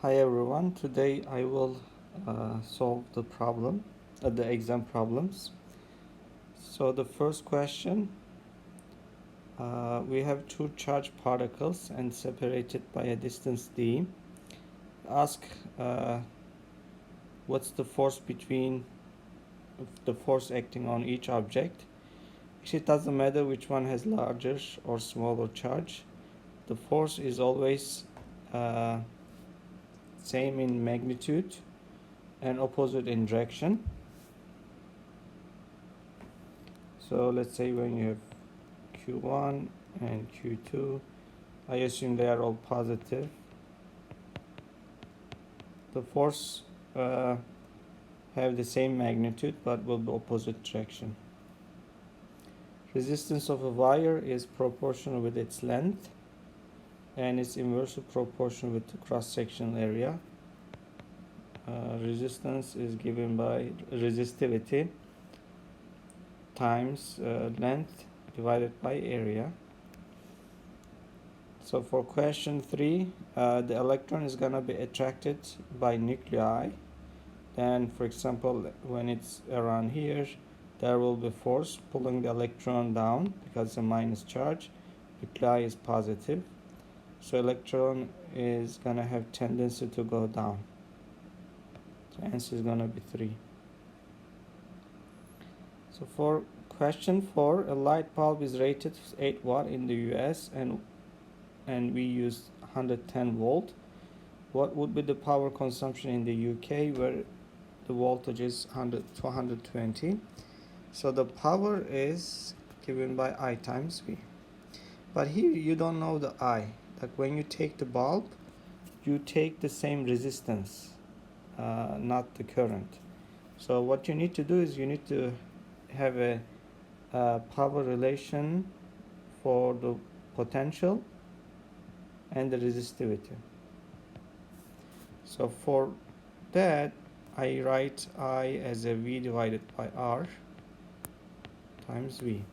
Hi everyone, today I will solve the exam problems. So the first question, we have two charged particles and separated by a distance d. Ask what's the force acting on each object. Actually, it doesn't matter which one has larger or smaller charge. The force is always uh, same in magnitude and opposite in direction. So let's say when you have Q1 and Q2, I assume they are all positive. The force have the same magnitude but will be opposite direction. Resistance of a wire is proportional with its length and it's inversely proportional with the cross-sectional area. Resistance is given by resistivity times length divided by area. So for question 3, the electron is going to be attracted by nuclei. Then, for example, when it's around here, there will be force pulling the electron down because it's a minus charge. Nuclei is positive. So electron is going to have tendency to go down. So answer is going to be 3. So for question 4, a light bulb is rated 8 watt in the US and we use 110 volt. What would be the power consumption in the UK where the voltage is 100 to 120? So the power is given by I times V. But here you don't know the I. Like when you take the bulb, you take the same resistance, not the current. So what you need to do is you need to have a power relation for the potential and the resistivity. So for that, I write I as a V divided by R times V.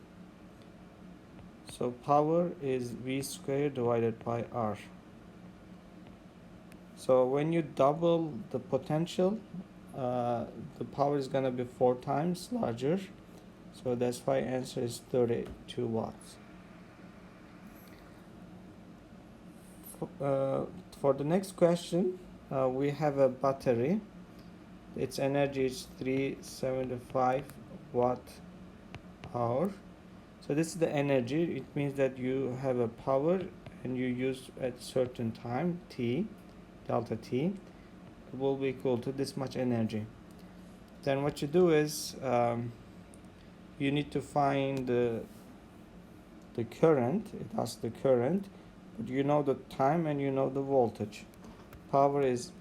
So power is V squared divided by R. So when you double the potential, the power is going to be 4 times larger. So that's why answer is 32 watts. For the next question, we have a battery. Its energy is 375 watt hour. So this is the energy. It means that you have a power and you use at certain time t, delta t, it will be equal to this much energy. Then what you do is you need to find the current. It asks the current, but you know the time and you know the voltage. Power is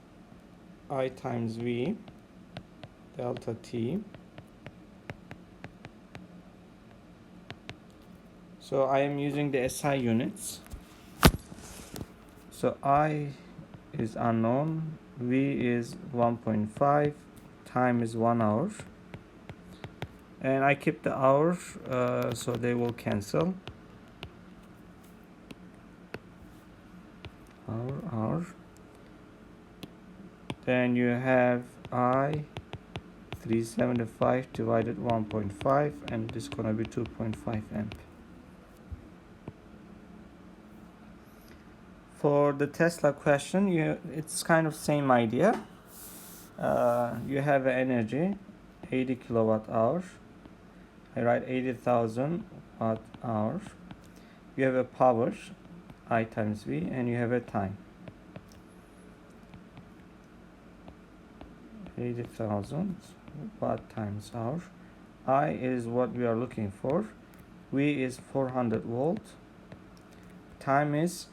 I times V delta t. So I am using the SI units. So I is unknown, V is 1.5, time is 1 hour. And I keep the hour, so they will cancel. Hour. Then you have I 375 divided 1.5 and this is gonna be 2.5 amp. For the Tesla question, it's kind of same idea. You have energy 80 kilowatt hours. I write 80,000 watt hours. You have a power I times V and you have a time 80,000 watt times hour. I is what we are looking for. V is 400 volt. Time is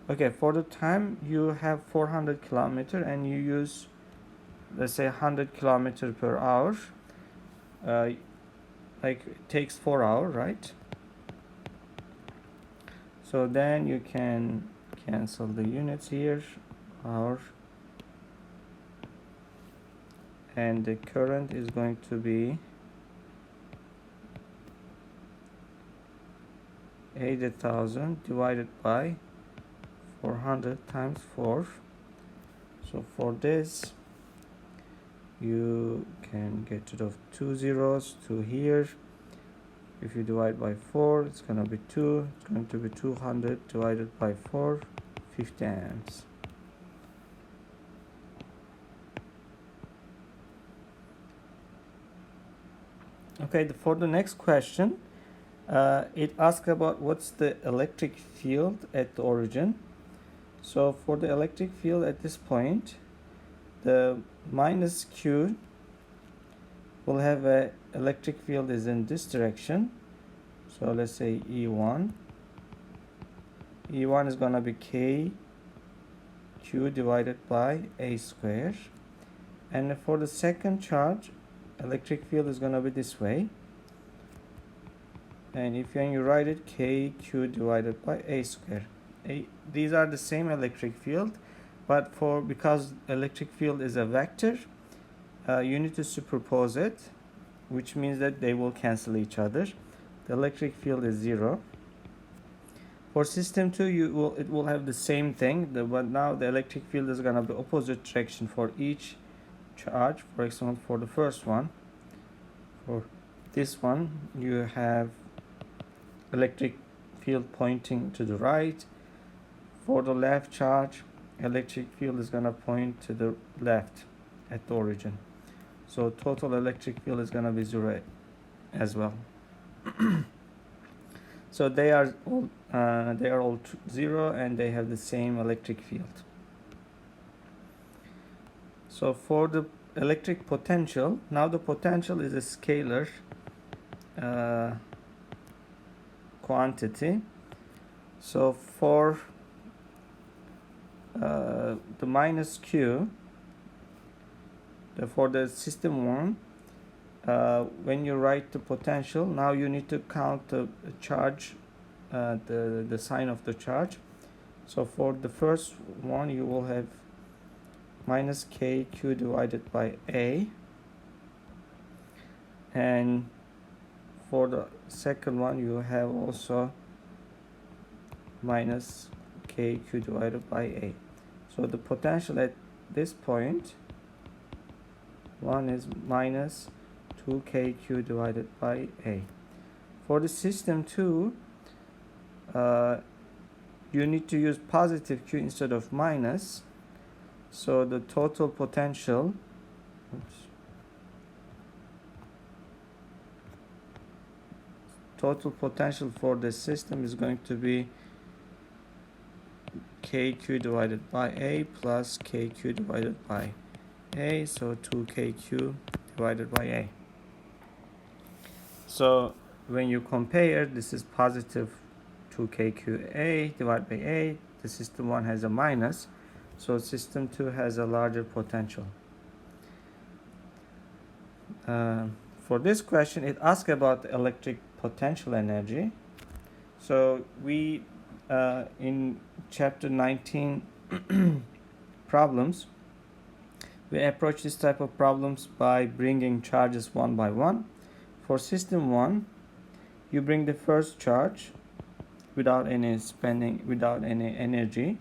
okay. For the time you have 400 kilometer and you use, let's say, 100 kilometer per hour. Like it takes 4 hours, right? So then you can cancel the units here, hour, and the current is going to be 80,000 divided by 400 times 4. So for this, you can get rid of 2 zeros to here. If you divide by 4, it's going to be 2. It's going to be 200 divided by 4, 50 amps. Okay, for the next question, it asks about what's the electric field at the origin. So for the electric field at this point, the minus Q will have a electric field is in this direction. So let's say E1. E1 is going to be K Q divided by A square. And for the second charge, electric field is going to be this way. And if you write it, K Q divided by A square. These are the same electric field, but because electric field is a vector, you need to superpose it, which means that they will cancel each other. The electric field is 0. For system 2, it will have the same thing, but now the electric field is going to be opposite direction for each charge. For example, for the first one, for this one, you have electric field pointing to the right. For the left charge, electric field is going to point to the left at the origin. So total electric field is going to be 0 as well. So they are all 0, and they have the same electric field. So for the electric potential, now the potential is a scalar quantity. So for the minus Q, for the system 1, when you write the potential, now you need to count the charge, the sign of the charge. So for the first one, you will have minus KQ divided by A, and for the second one, you have also minus KQ divided by A. So the potential at this point, one is minus 2KQ divided by A. For the system 2, you need to use positive Q instead of minus. So the total potential, for the system is going to be KQ divided by A plus KQ divided by A, so 2KQ divided by A. So when you compare, this is positive 2KQA divided by A. The system 1 has a minus, so system 2 has a larger potential. For this question, it asks about electric potential energy. So we in chapter 19 problems, we approach this type of problems by bringing charges one by one. For system 1, you bring the first charge without any spending, without any energy.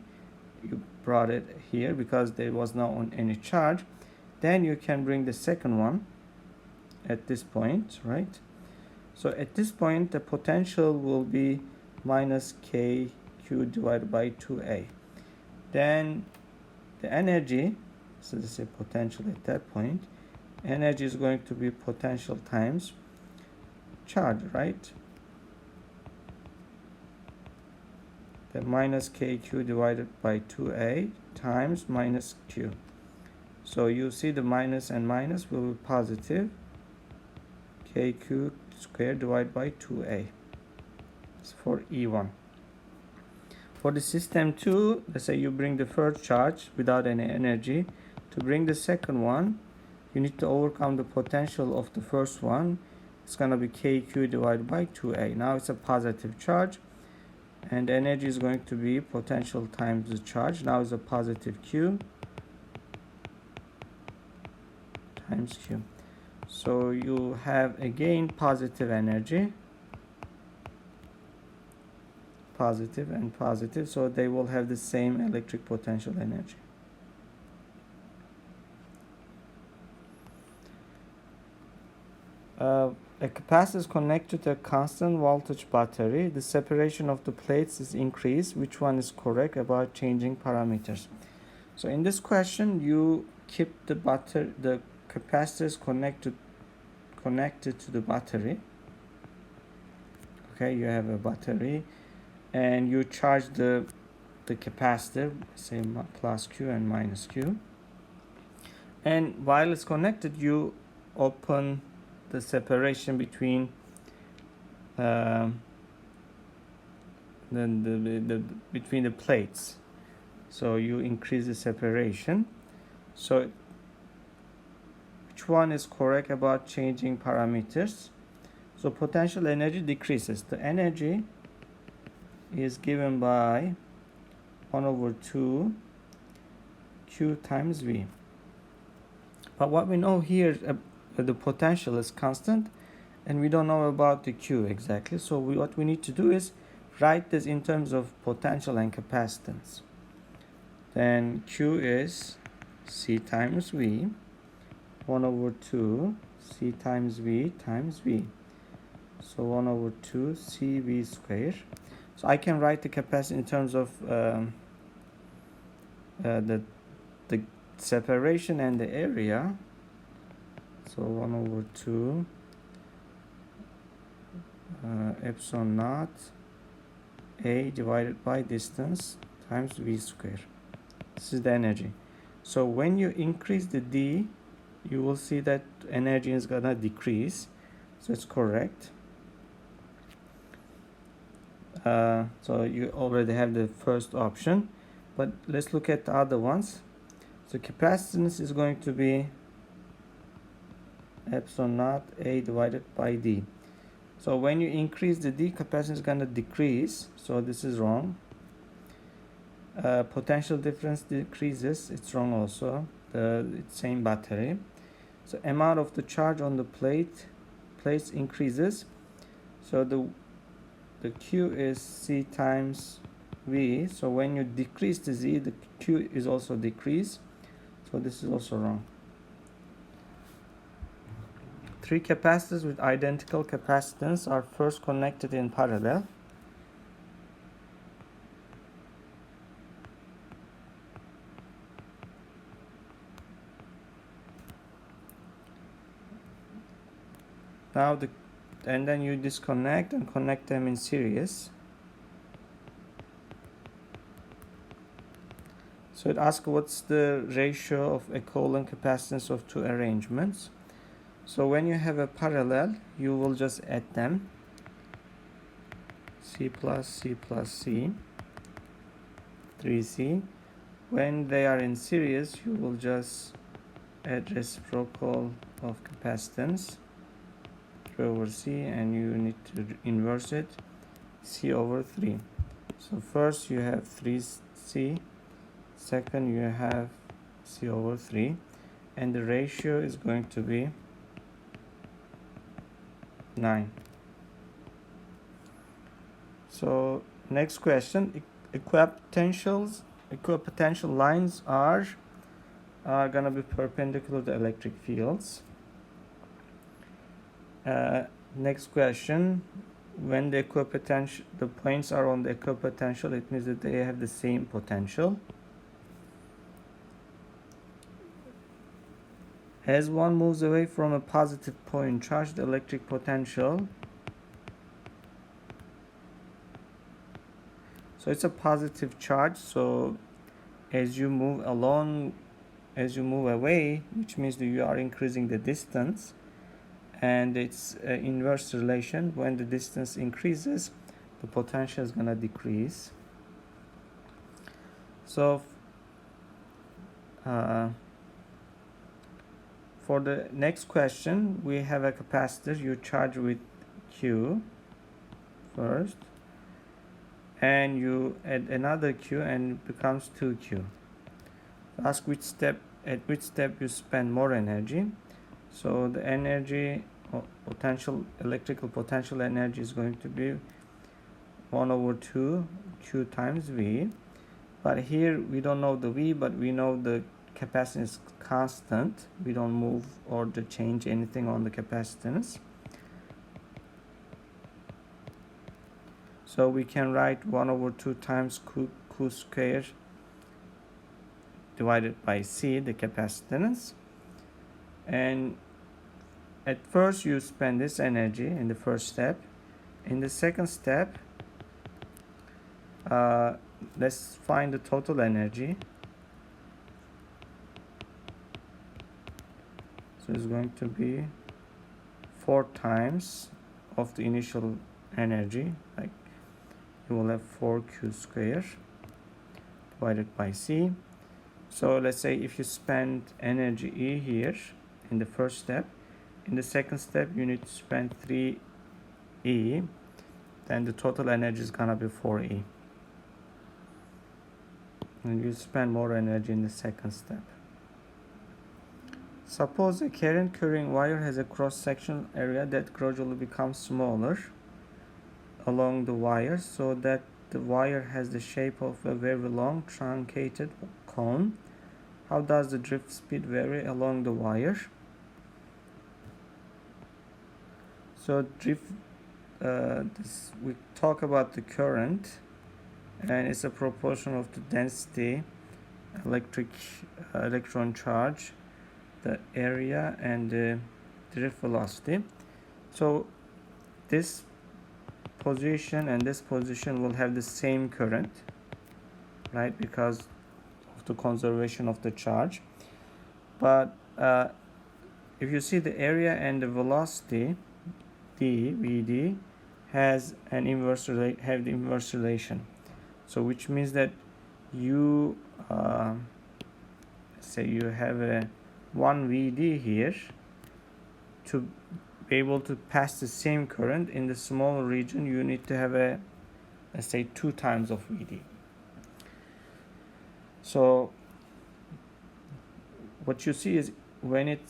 You brought it here because there was no any charge. Then you can bring the second one at this point, right? So at this point, the potential will be minus KQ divided by 2A. Then the energy, so this is potential at that point, energy is going to be potential times charge, right? The minus KQ divided by 2A times minus Q. So you see the minus and minus will be positive. KQ squared divided by 2A. It's for E1. For the system 2, let's say you bring the first charge without any energy. To bring the second one, you need to overcome the potential of the first one. It's going to be KQ divided by 2A. Now it's a positive charge, and energy is going to be potential times the charge. Now it's a positive Q times Q. So you have again positive energy, positive and positive, so they will have the same electric potential energy. A capacitor is connected to a constant voltage battery. The separation of the plates is increased. Which one is correct about changing parameters? So in this question, you keep the capacitors connected to the battery. Okay, you have a battery, and you charge the capacitor, say plus Q and minus Q. And while it's connected, you open the separation between between the plates. So you increase the separation. So which one is correct about changing parameters? So potential energy decreases. The energy is given by 1/2 Q times V. But what we know here, the potential is constant, and we don't know about the Q exactly. So what we need to do is write this in terms of potential and capacitance. Then Q is C times V, 1/2 C times V times V. So 1/2 CV square. So I can write the capacity in terms of the separation and the area. So 1/2 epsilon naught A divided by distance times V square. This is the energy. So when you increase the D, you will see that energy is gonna decrease. So it's correct. So you already have the first option, but let's look at the other ones. So capacitance is going to be epsilon naught A divided by D. So when you increase the D, capacitance is going to decrease. So this is wrong. Potential difference decreases. It's wrong also. It's same battery. So amount of the charge on the plates increases. So the Q is C times V. So when you decrease the Z, the Q is also decreased. So this is also wrong. 3 capacitors with identical capacitance are first connected in parallel. Now and then you disconnect and connect them in series. So it asks what's the ratio of equivalent capacitance of 2 arrangements. So when you have a parallel, you will just add them. C plus C plus C, 3C. When they are in series, you will just add reciprocal of capacitance, 3/C, and you need to inverse it, C/3. So first you have 3C, second you have C/3, and the ratio is going to be 9. So next question, equipotential lines are gonna be perpendicular to electric fields. Next question, when the points are on the equipotential, it means that they have the same potential. As one moves away from a positive point charge, the electric potential. So it's a positive charge. So as you move away, which means that you are increasing the distance, and it's an inverse relation. When the distance increases, the potential is gonna decrease. So for the next question, we have a capacitor. You charge with Q first, and you add another Q, and it becomes 2Q. Ask at which step you spend more energy. So the energy or electrical potential energy is going to be 1/2 Q times V. But here we don't know the V, but we know the capacitance is constant. We don't move or change anything on the capacitance. So we can write 1 over 2 times Q square divided by C, the capacitance. And at first you spend this energy in the first step. In the second step, let's find the total energy. So it's going to be 4 times of the initial energy, like you will have 4Q square divided by C. So let's say if you spend energy E here in the first step, in the second step you need to spend 3E, then the total energy is gonna be 4E. And you spend more energy in the second step. Suppose a current carrying wire has a cross-sectional area that gradually becomes smaller along the wire, so that the wire has the shape of a very long truncated cone. How does the drift speed vary along the wire? So we talk about the current, and it's a proportion of the density, electron charge, the area, and the drift velocity. So this position and this position will have the same current, right, because of the conservation of the charge. But if you see the area and the velocity, Vd, has the inverse relation. So which means that you say you have a 1 Vd here. To be able to pass the same current in the small region, you need to have a, let's say, 2 times of Vd. So what you see is when it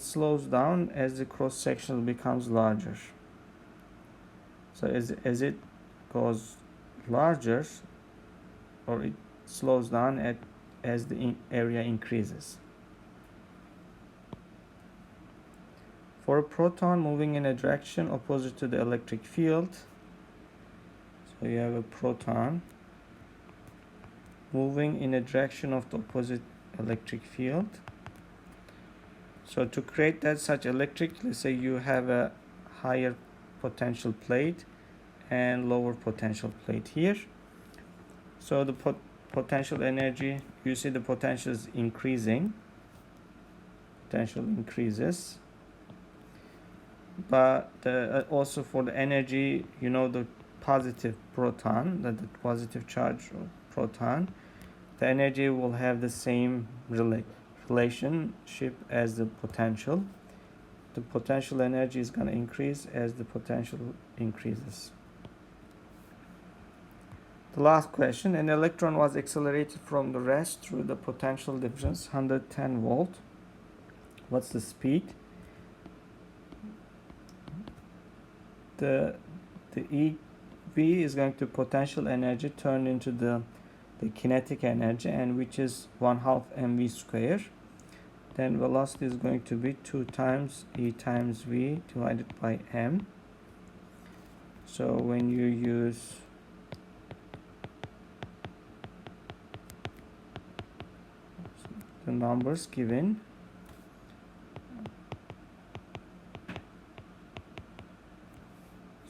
slows down as the cross section becomes larger. So as it goes larger, or it slows down as the area increases. For a proton moving in a direction opposite to the electric field, so you have a proton moving in a direction of the opposite electric field. So to create such electric, let's say you have a higher potential plate and lower potential plate here. So the potential energy, you see the potential is increasing. Potential increases. But also for the energy, you know, the positive proton, the positive charge proton, the energy will have the same relationship as the potential. The potential energy is going to increase as the potential increases. The last question: an electron was accelerated from the rest through the potential difference 110 volt. What's the speed? The EV is going to potential energy turned into the kinetic energy, and which is 1/2 mv square. Then velocity is going to be 2 times E times V divided by m. So when you use the numbers given,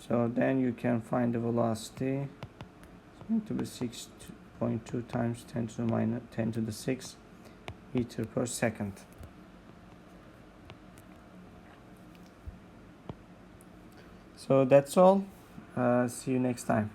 so then you can find the velocity. It's going to be 6.2 times 10 to the minus 10 to the 6 meter per second. So that's all. See you next time.